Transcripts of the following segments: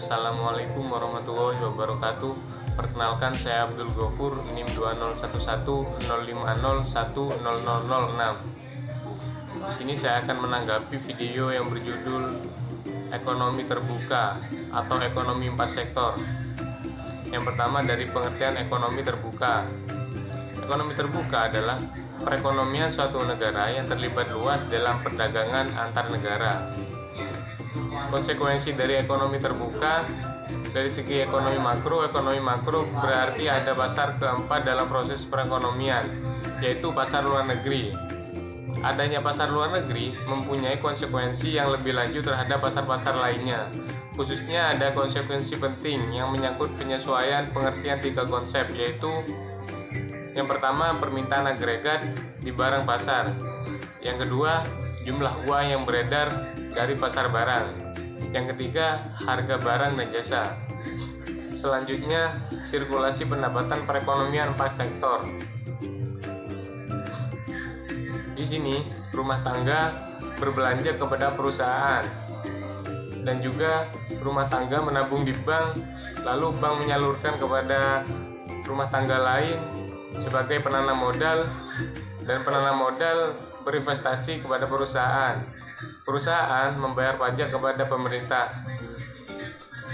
Assalamualaikum warahmatullahi wabarakatuh. Perkenalkan, saya Abdul Ghafur, NIM 201105010006. Di sini saya akan menanggapi video yang berjudul Ekonomi Terbuka atau Ekonomi 4 Sektor. Yang pertama, dari pengertian ekonomi terbuka. Ekonomi terbuka adalah perekonomian suatu negara yang terlibat luas dalam perdagangan antar negara. Konsekuensi dari ekonomi terbuka dari segi ekonomi makro berarti ada pasar keempat dalam proses perekonomian, yaitu pasar luar negeri. Adanya pasar luar negeri mempunyai konsekuensi yang lebih lanjut terhadap pasar-pasar lainnya. Khususnya ada konsekuensi penting yang menyangkut penyesuaian pengertian tiga konsep, yaitu yang pertama, permintaan agregat di barang pasar. Yang kedua, jumlah uang yang beredar dari pasar barang. Yang ketiga, harga barang dan jasa. Selanjutnya, sirkulasi pendapatan perekonomian 4 sektor. Di sini, rumah tangga berbelanja kepada perusahaan, dan juga rumah tangga menabung di bank, lalu bank menyalurkan kepada rumah tangga lain sebagai penanam modal, dan penanam modal berinvestasi kepada perusahaan. Perusahaan membayar pajak kepada pemerintah.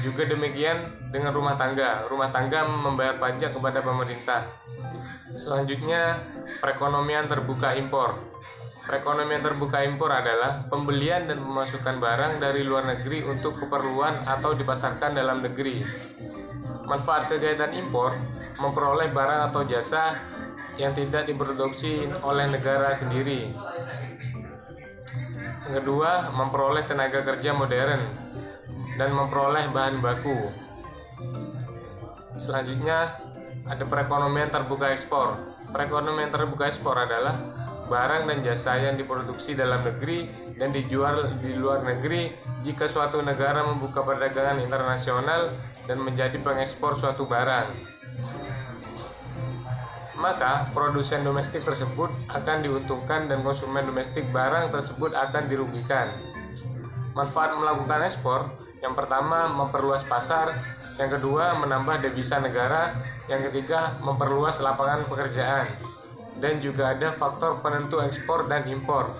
Juga demikian dengan rumah tangga. Rumah tangga membayar pajak kepada pemerintah. Selanjutnya, perekonomian terbuka impor. Perekonomian terbuka impor adalah pembelian dan pemasukan barang dari luar negeri untuk keperluan atau dipasarkan dalam negeri. Manfaat kegiatan impor memperoleh barang atau jasa yang tidak diproduksi oleh negara sendiri. Yang kedua, memperoleh tenaga kerja modern dan memperoleh bahan baku. Selanjutnya, ada perekonomian terbuka ekspor. Perekonomian terbuka ekspor adalah barang dan jasa yang diproduksi dalam negeri dan dijual di luar negeri jika suatu negara membuka perdagangan internasional dan menjadi pengekspor suatu barang. Maka produsen domestik tersebut akan diuntungkan dan konsumen domestik barang tersebut akan dirugikan. Manfaat melakukan ekspor, yang pertama memperluas pasar, yang kedua menambah devisa negara, yang ketiga memperluas lapangan pekerjaan. Dan juga ada faktor penentu ekspor dan impor.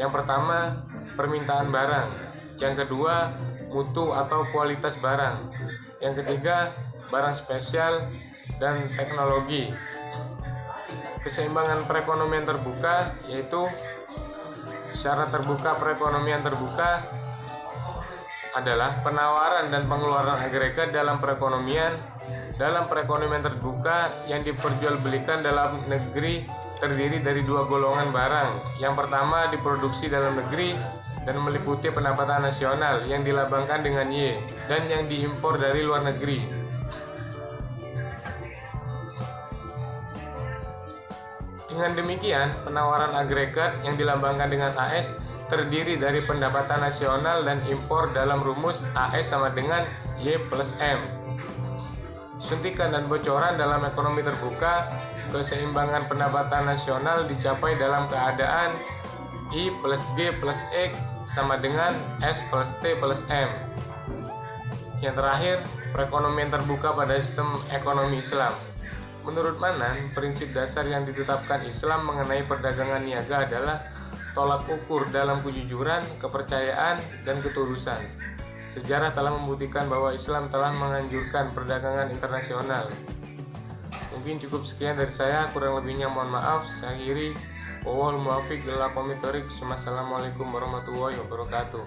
Yang pertama, permintaan barang, yang kedua mutu atau kualitas barang, yang ketiga barang spesial dan teknologi. Keseimbangan perekonomian terbuka, yaitu syarat terbuka perekonomian terbuka adalah penawaran dan pengeluaran agregat dalam perekonomian. Dalam perekonomian terbuka yang diperjualbelikan dalam negeri terdiri dari dua golongan barang. Yang pertama, diproduksi dalam negeri dan meliputi pendapatan nasional yang dilambangkan dengan Y, dan yang diimpor dari luar negeri. Dengan demikian, penawaran agregat yang dilambangkan dengan AS terdiri dari pendapatan nasional dan impor dalam rumus AS sama dengan Y plus M. Suntikan dan bocoran dalam ekonomi terbuka, keseimbangan pendapatan nasional dicapai dalam keadaan I plus G plus X sama dengan S plus T plus M. Yang terakhir, perekonomian terbuka pada sistem ekonomi Islam. Menurut Manan, prinsip dasar yang ditetapkan Islam mengenai perdagangan niaga adalah tolak ukur dalam kejujuran, kepercayaan, dan ketulusan. Sejarah telah membuktikan bahwa Islam telah menganjurkan perdagangan internasional. Mungkin cukup sekian dari saya, kurang lebihnya mohon maaf. Saya akhiri. Wallahul muwaffiq ila aqwamit thoriq. Wassalamualaikum warahmatullahi wabarakatuh.